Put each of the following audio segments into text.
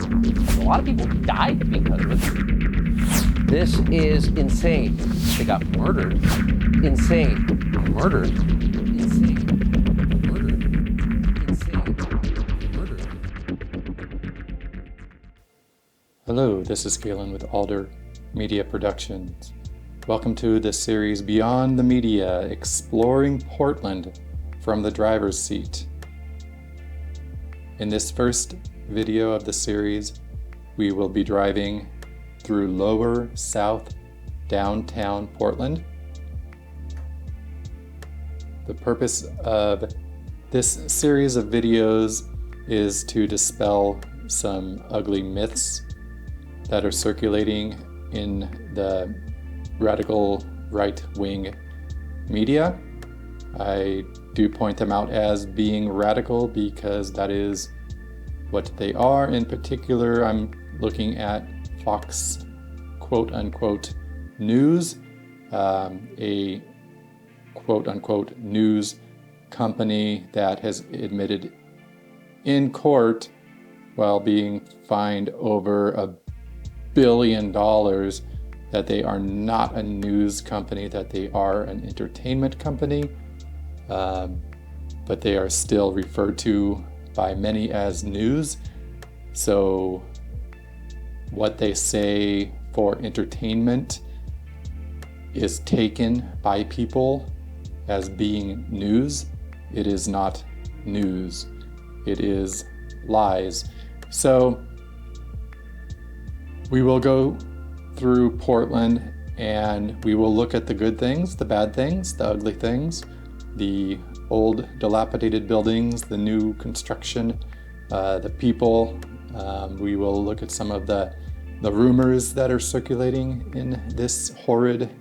A lot of people died because of it. This is insane. They got murdered. Insane. Murdered. Insane. Murdered. Insane. Murdered. Hello, this is Galen with Alder Media Productions. Welcome to the series Beyond the Media, Exploring Portland from the Driver's Seat. In this first video of the series, we will be driving through Lower South downtown Portland. The purpose of this series of videos is to dispel some ugly myths that are circulating in the radical right-wing media. I do point them out as being radical because that is what they are. In particular, I'm looking at Fox quote-unquote news, a quote-unquote news company that has admitted in court while being fined over $1 billion that they are not a news company, that they are an entertainment company, but they are still referred to by many as news. So what they say for entertainment is taken by people as being news. It is not news. It is lies. So we will go through Portland and we will look at the good things, the bad things, the ugly things, the old dilapidated buildings, the new construction, the people. We will look at some of the rumors that are circulating in this horrid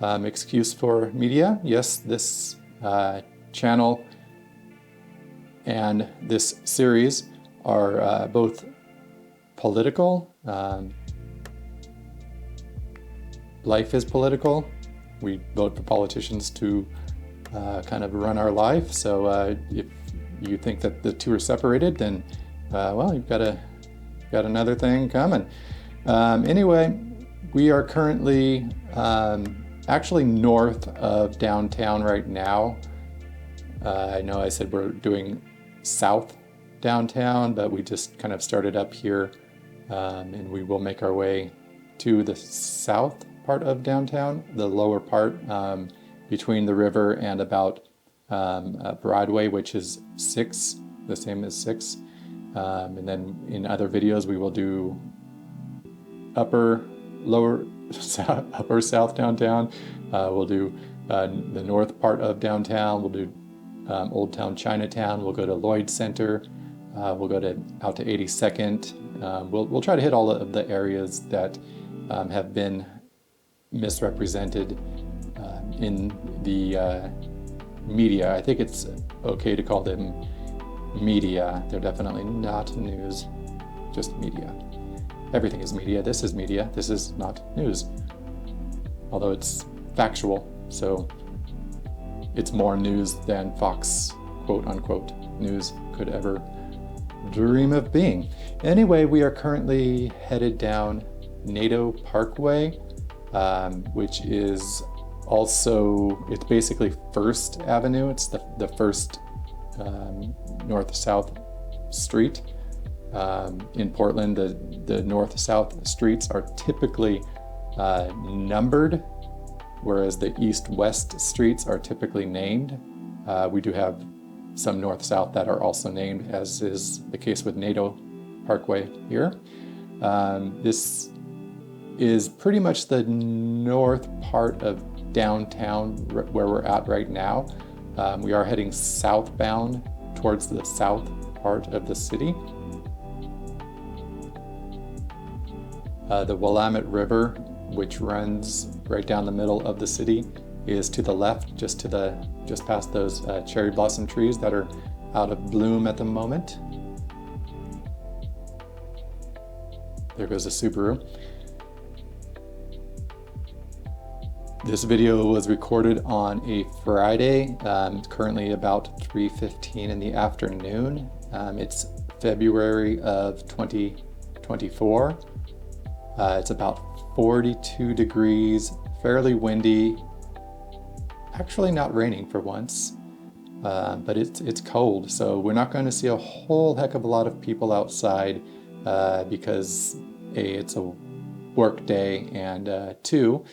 excuse for media. Yes, this channel and this series are both political. Life is political. We vote for politicians to kind of run our life. So if you think that the two are separated, then well, you've got another thing coming. Anyway, we are currently actually north of downtown right now. I know I said we're doing south downtown, but we just kind of started up here, and we will make our way to the south part of downtown, the lower part, between the river and about Broadway, which is 6, the same as 6. And then in other videos, we will do upper south downtown. We'll do the north part of downtown. We'll do Old Town Chinatown. We'll go to Lloyd Center. We'll go out to 82nd. We'll try to hit all of the areas that have been misrepresented in the media. I think it's okay to call them media. They're definitely not news, just media. Everything is media. This is media. This is not news. Although it's factual, so it's more news than Fox quote-unquote news could ever dream of being. Anyway, we are currently headed down NATO Parkway, which is also, it's basically First Avenue. It's the first north-south street. In Portland, the north-south streets are typically numbered, whereas the east-west streets are typically named. We do have some north-south that are also named, as is the case with NATO Parkway here. This is pretty much the north part of downtown where we're at right now. We are heading southbound towards the south part of the city. The Willamette River, which runs right down the middle of the city, is to the left, just past those cherry blossom trees that are out of bloom at the moment. There goes a Subaru. This video was recorded on a Friday, currently about 3:15 in the afternoon. It's February of 2020. 24. It's about 42 degrees, fairly windy, actually not raining for once, but it's cold, so we're not going to see a whole heck of a lot of people outside because A, it's a work day, and two,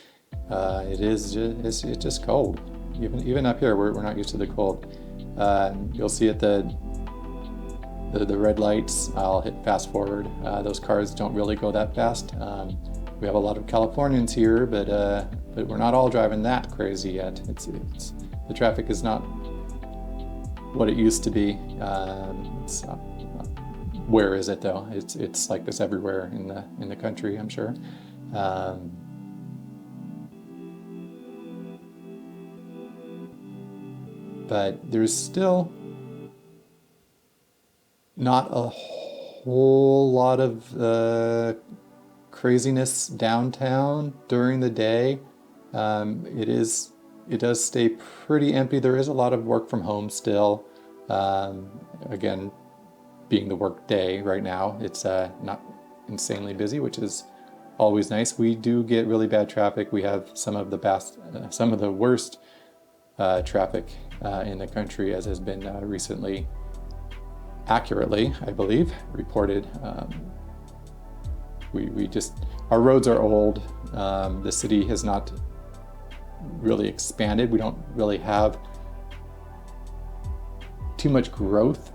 it's just cold. Even up here, we're not used to the cold. You'll see at the red lights, I'll hit fast forward. Those cars don't really go that fast. We have a lot of Californians here, but we're not all driving that crazy yet. The traffic is not what it used to be. Where is it though? It's like this everywhere in the country, I'm sure. But there's still not a whole lot of craziness downtown during the day. It does stay pretty empty. There is a lot of work from home still. Again, being the work day right now, it's not insanely busy, which is always nice. We do get really bad traffic. We have some of the worst traffic in the country, as has been recently, accurately, I believe, reported. Our roads are old. The city has not really expanded. We don't really have too much growth.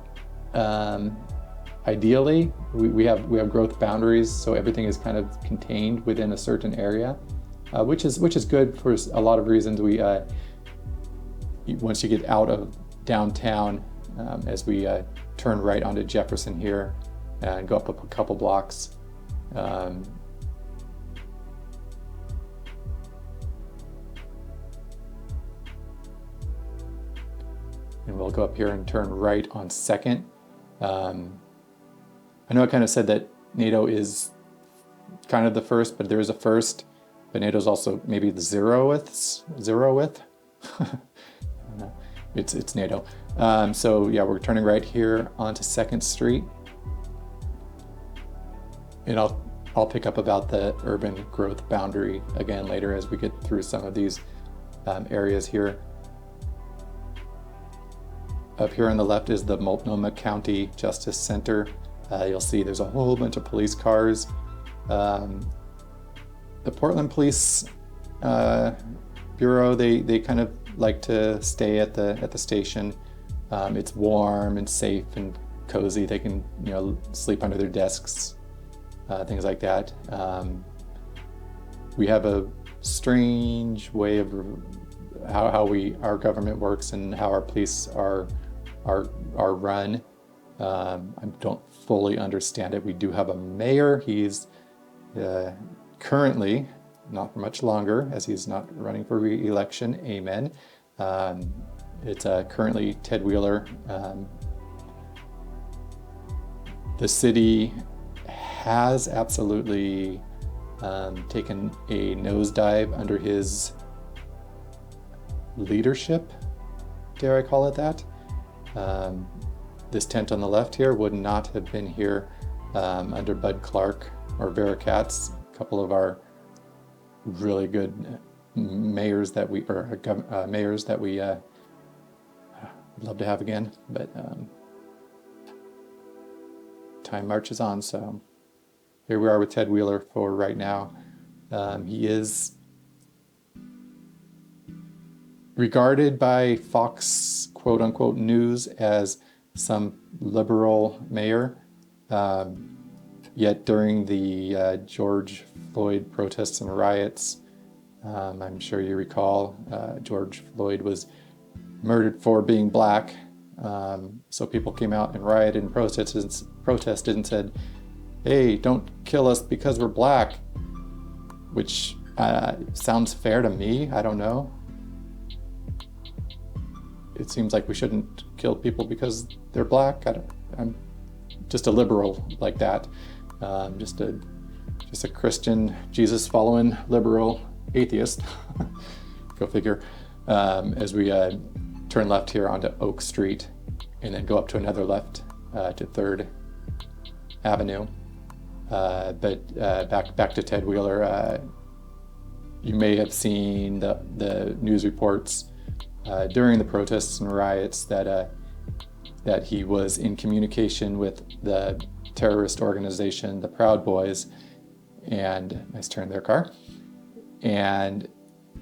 Ideally, we have growth boundaries, so everything is kind of contained within a certain area, which is good for a lot of reasons. Once you get out of downtown, as we turn right onto Jefferson here and go up a couple blocks, and we'll go up here and turn right on 2nd. I know I kind of said that NATO is kind of the first, but there is a first, but NATO's also maybe the zeroth. It's NATO. So yeah, we're turning right here onto 2nd Street. And I'll pick up about the urban growth boundary again later as we get through some of these areas here. Up here on the left is the Multnomah County Justice Center. You'll see there's a whole bunch of police cars. The Portland Police Bureau, they kind of like to stay at the station. It's warm and safe and cozy. They can sleep under their desks, things like that. We have a strange way of how our government works and how our police are run. I don't fully understand it. We do have a mayor. He's currently, not for much longer, as he's not running for re-election. Amen. It's currently Ted Wheeler. The city has absolutely taken a nosedive under his leadership, dare I call it that. This tent on the left here would not have been here under Bud Clark or Vera Katz, a couple of our really good mayors that we would love to have again, but time marches on. So here we are with Ted Wheeler for right now. He is regarded by Fox quote unquote news as some liberal mayor, yet during the George Floyd protests and riots, I'm sure you recall, George Floyd was murdered for being black. So people came out and rioted and protested and said, hey, don't kill us because we're black, which sounds fair to me. I don't know. It seems like we shouldn't kill people because they're black. I'm just a liberal like that. Just a Christian, Jesus-following liberal atheist. Go figure. As we turn left here onto Oak Street and then go up to another left to 3rd Avenue. But back to Ted Wheeler. You may have seen the news reports during the protests and riots that he was in communication with the terrorist organization, the Proud Boys, and nice turn there, car. And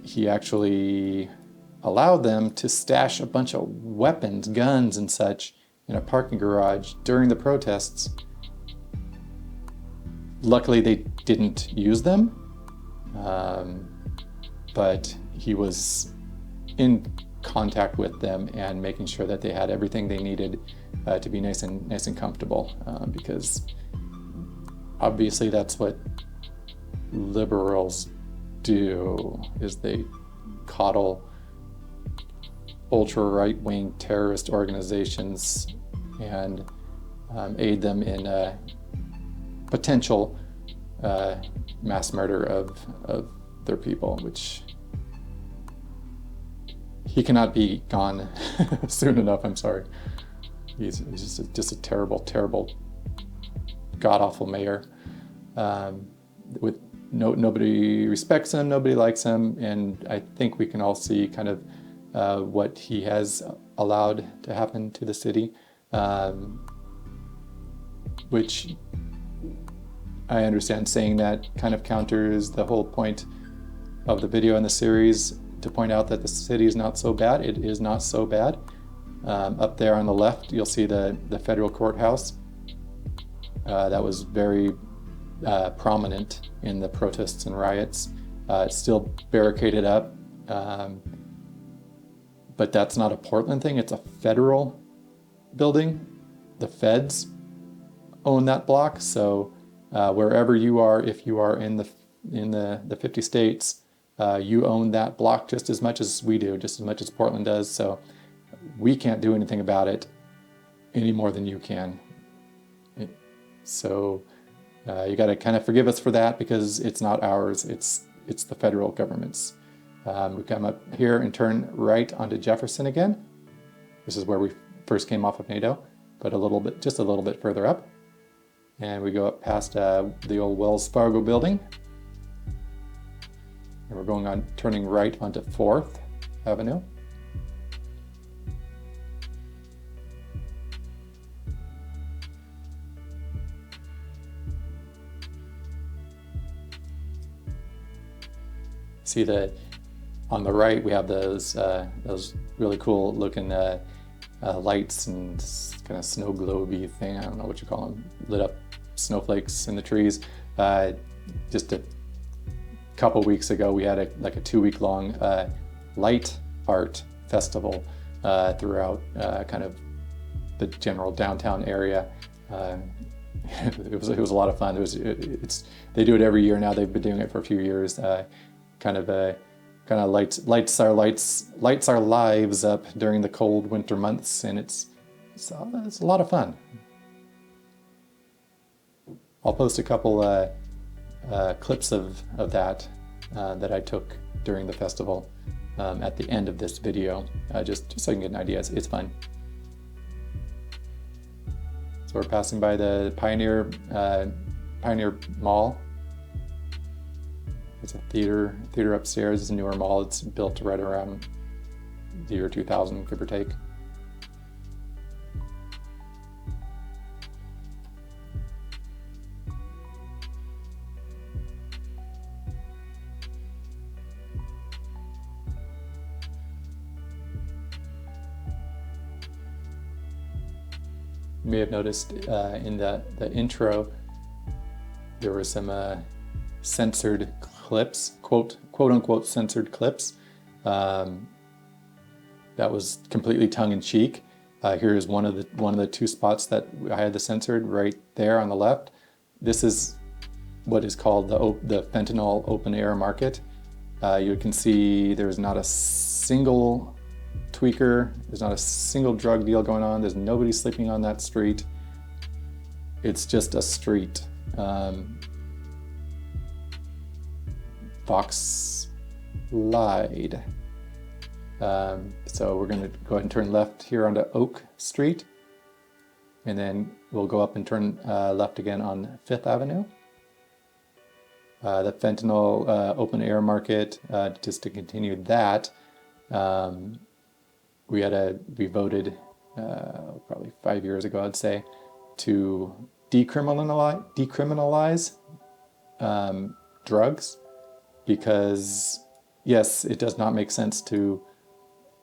he actually allowed them to stash a bunch of weapons, guns and such in a parking garage during the protests. Luckily, they didn't use them, but he was in contact with them and making sure that they had everything they needed to be nice and comfortable, because obviously that's what liberals do, is they coddle ultra right-wing terrorist organizations and aid them in potential mass murder of their people, which he cannot be gone soon enough. I'm sorry. He's just a terrible, god-awful mayor. With nobody respects him, nobody likes him, and I think we can all see kind of what he has allowed to happen to the city, which I understand saying that kind of counters the whole point of the video in the series, to point out that the city is not so bad. It is not so bad. Up there on the left, you'll see the federal courthouse. That was very prominent in the protests and riots. It's still barricaded up, but that's not a Portland thing. It's a federal building. The feds own that block, so wherever you are, if you are in the 50 states, you own that block just as much as we do, just as much as Portland does. So we can't do anything about it any more than you can. So you got to kind of forgive us for that, because it's not ours. It's the federal government's. We come up here and turn right onto Jefferson again. This is where we first came off of NATO, but just a little bit further up. And we go up past the old Wells Fargo building. And we're going on, turning right onto 4th Avenue. See on the right we have those really cool looking lights and kind of snow globe-y thing. I don't know what you call them. Lit up snowflakes in the trees. Just a couple weeks ago, we had a 2-week-long light art festival throughout kind of the general downtown area. It was a lot of fun. They do it every year now. They've been doing it for a few years. Kind of lights our lives up during the cold winter months, and it's a lot of fun. I'll post a couple clips of that that I took during the festival at the end of this video, just so you can get an idea. It's fun. So we're passing by the Pioneer Mall. It's a theater upstairs. It's a newer mall. It's built right around the year 2000, give or take. You may have noticed in the intro there were some censored clips, quote unquote censored clips. That was completely tongue-in-cheek. Here's one of the 2 spots that I had the censored right there on the left. This is what is called the fentanyl open air market. You can see there's not a single tweaker, there's not a single drug deal going on, there's nobody sleeping on that street. It's just a street. Fox lied. So we're going to go ahead and turn left here onto Oak Street. and then we'll go up and turn left again on 5th Avenue. The fentanyl open air market, just to continue that, we voted probably 5 years ago, I'd say, to decriminalize drugs, because yes, it does not make sense to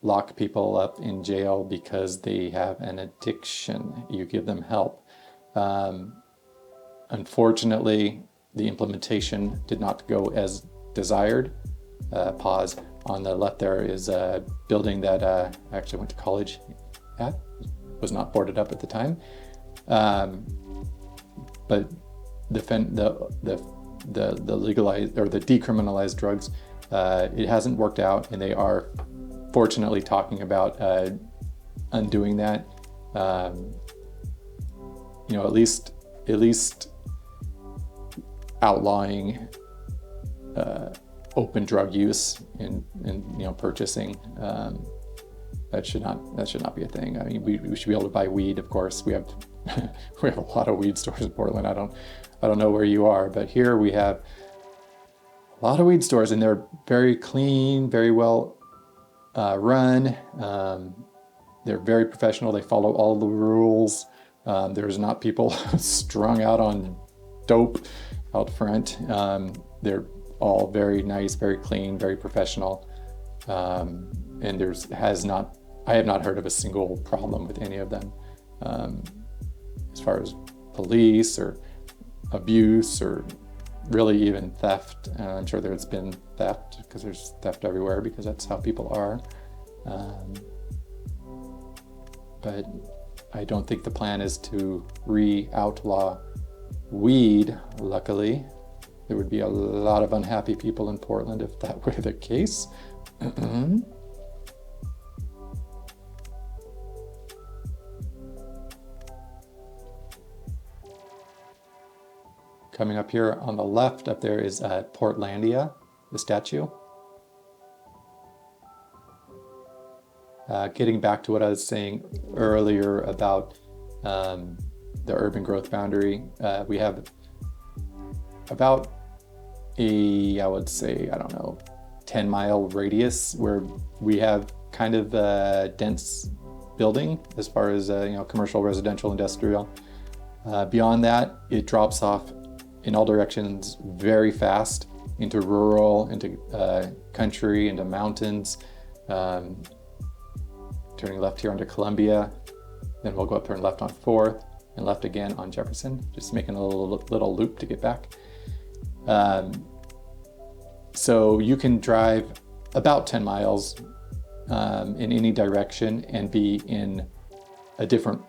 lock people up in jail because they have an addiction. You give them help. Unfortunately, the implementation did not go as desired. Pause. On the left there is a building that I actually went to college at. Was not boarded up at the time. But the legalized or the decriminalized drugs, it hasn't worked out, and they are fortunately talking about undoing that. At least outlawing open drug use and purchasing. That should not be a thing. I mean, we should be able to buy weed, of course. We have we have a lot of weed stores in Portland. I don't know where you are, but here we have a lot of weed stores, and they're very clean, very well run. They're very professional. They follow all the rules. There's not people strung out on dope out front. They're all very nice, very clean, very professional. And I have not heard of a single problem with any of them. As far as police or abuse or really even theft. I'm sure there's been theft, because there's theft everywhere, because that's how people are. But I don't think the plan is to re-outlaw weed, luckily. There would be a lot of unhappy people in Portland if that were the case. Coming up here on the left, up there is Portlandia, the statue. Getting back to what I was saying earlier about the urban growth boundary, we have about I would say, 10-mile radius where we have kind of a dense building as far as commercial, residential, industrial. Beyond that, it drops off in all directions very fast into rural, into country, into mountains. Turning left here onto Columbia, then we'll go up, turn left on 4th, and left again on Jefferson, just making a little loop to get back. So you can drive about 10 miles in any direction and be in a different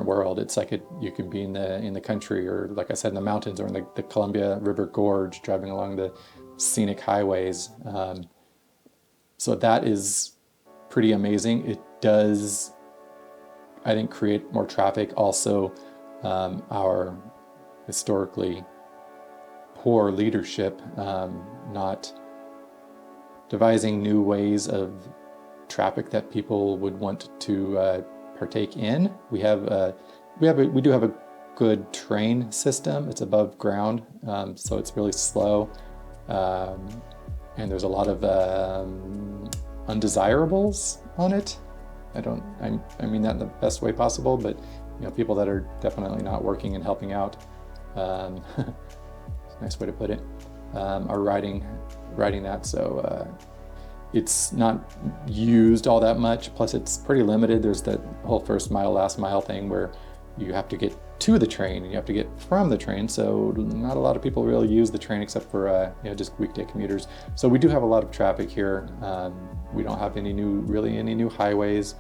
world. It's like you can be in the country, or like I said, in the mountains, or in the Columbia River Gorge, driving along the scenic highways. So that is pretty amazing. It does, I think, create more traffic. Also, our historically poor leadership, not devising new ways of traffic that people would want to partake in. We do have a good train system. It's above ground, so it's really slow, and there's a lot of undesirables on it. I mean that in the best way possible, but people that are definitely not working and helping out, it's a nice way to put it, are riding that. So it's not used all that much. Plus, it's pretty limited. There's that whole first mile, last mile thing where you have to get to the train and you have to get from the train. So not a lot of people really use the train except for just weekday commuters. So we do have a lot of traffic here. We don't have any new highways.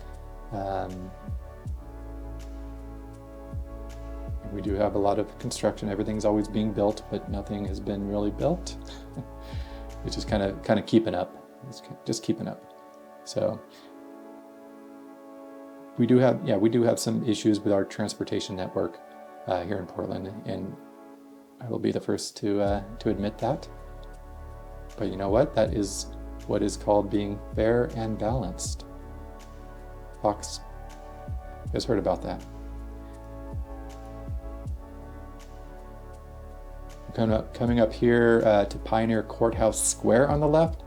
We do have a lot of construction. Everything's always being built, but nothing has been really built. It's just kind of keeping up. It's just keeping up. So we do have some issues with our transportation network here in Portland, and I will be the first to admit that. But you know what? That is what is called being fair and balanced. Fox, you guys heard about that? Coming up here to Pioneer Courthouse Square on the left.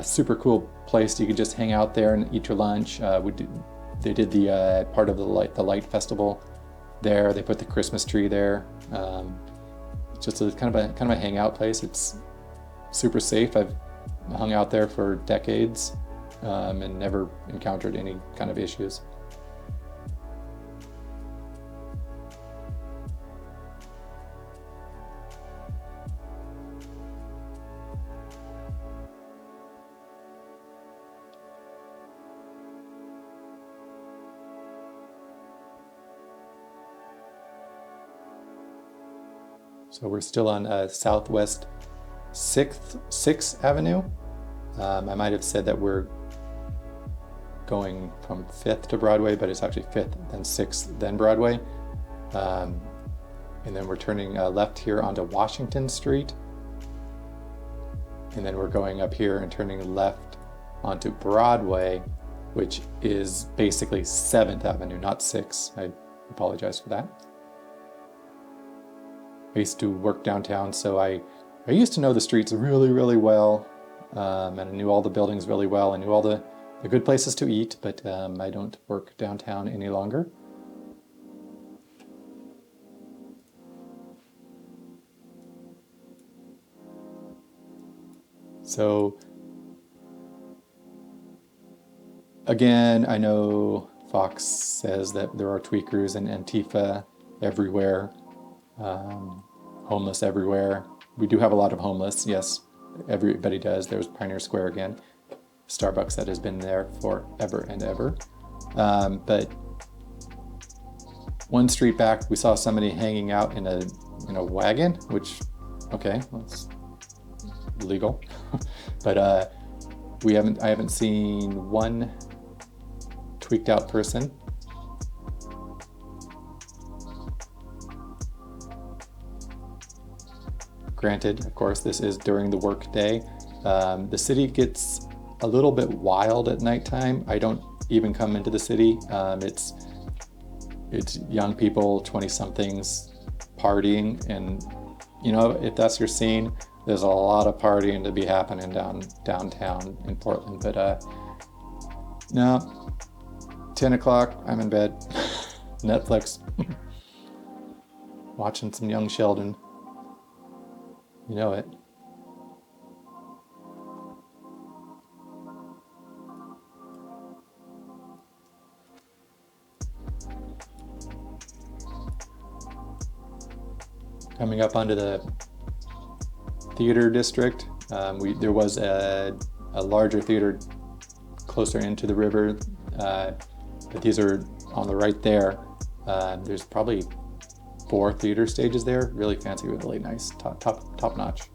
Super cool place. You could just hang out there and eat your lunch. They did the part of the light festival there. They put the Christmas tree there. It's just a kind of a hangout place. It's super safe. I've hung out there for decades and never encountered any kind of issues. So we're still on Southwest 6th Avenue. I might have said that we're going from 5th to Broadway, but it's actually 5th, then 6th, then Broadway. And then we're turning left here onto Washington Street. And then we're going up here and turning left onto Broadway, which is basically 7th Avenue, not 6th. I apologize for that. I used to work downtown, so I used to know the streets really, really well, and I knew all the buildings really well. I knew all the good places to eat, but I don't work downtown any longer. So, again, I know Fox says that there are tweakers and Antifa everywhere. Homeless everywhere. We do have a lot of homeless, yes, everybody does. There's Pioneer Square again, Starbucks that has been there forever and ever. But one street back, we saw somebody hanging out in a wagon, which, okay, that's illegal. But I haven't seen one tweaked out person. Granted, of course, this is during the work day. The city gets a little bit wild at nighttime. I don't even come into the city. It's young people, 20-somethings partying, and if that's your scene, there's a lot of partying to be happening downtown in Portland. But no, 10 o'clock, I'm in bed, Netflix, watching some Young Sheldon. You know it. Coming up onto the theater district, there was a larger theater closer into the river, but these are on the right there. There's probably 4 theater stages there, really fancy, really nice, top notch.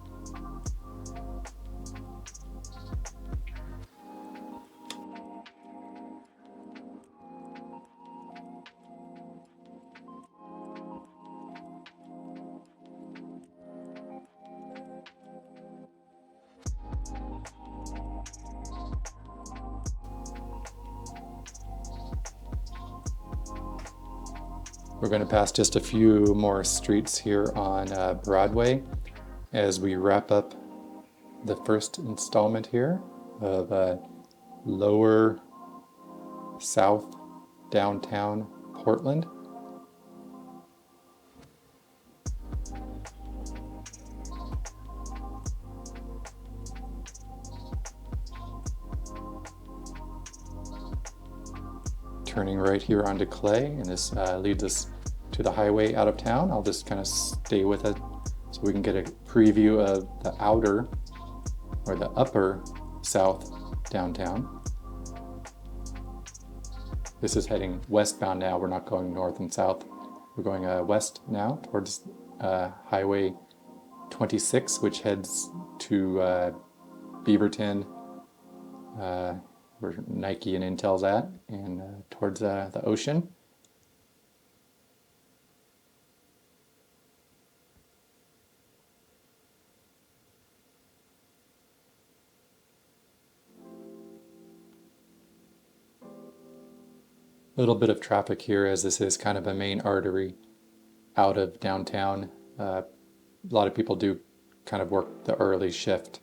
We're going to pass just a few more streets here on Broadway as we wrap up the first installment here of Lower South Downtown Portland. Turning right here onto Clay, and this leads us to the highway out of town. I'll just kind of stay with it so we can get a preview of the outer or the upper South Downtown. This is heading westbound now. We're not going north and south. We're going west now towards Highway 26, which heads to Beaverton, where Nike and Intel's at, and towards the ocean. A little bit of traffic here as this is kind of a main artery out of downtown. lot of people do kind of work the early shift.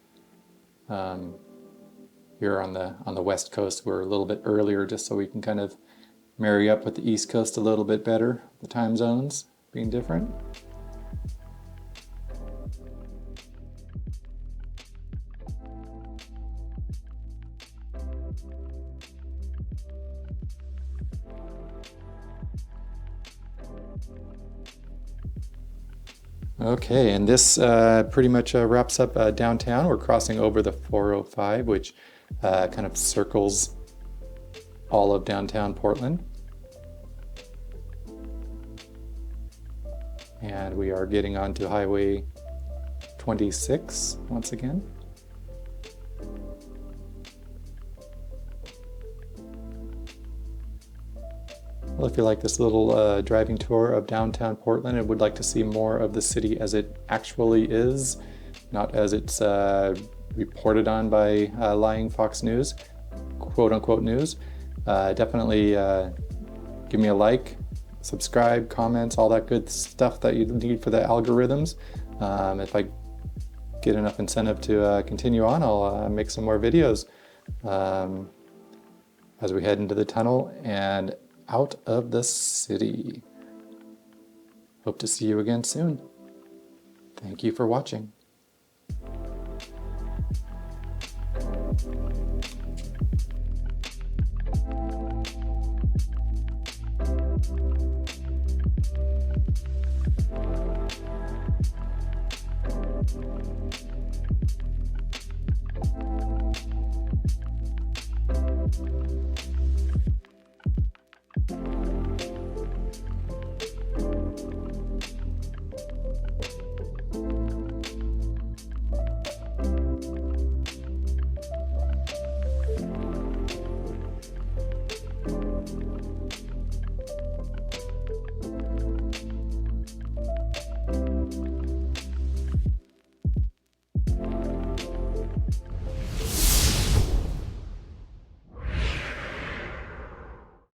Here on the West Coast, we're a little bit earlier just so we can kind of marry up with the East Coast a little bit better, the time zones being different. Okay, and this pretty much wraps up downtown. We're crossing over the 405, which kind of circles all of downtown Portland. And we are getting onto Highway 26 once again. Well, if you like this little driving tour of downtown Portland and would like to see more of the city as it actually is, not as it's reported on by lying Fox News, quote unquote news, definitely give me a like, subscribe, comments, all that good stuff that you need for the algorithms. If I get enough incentive to continue on, I'll make some more videos as we head into the tunnel and out of the city. Hope to see you again soon. Thank you for watching.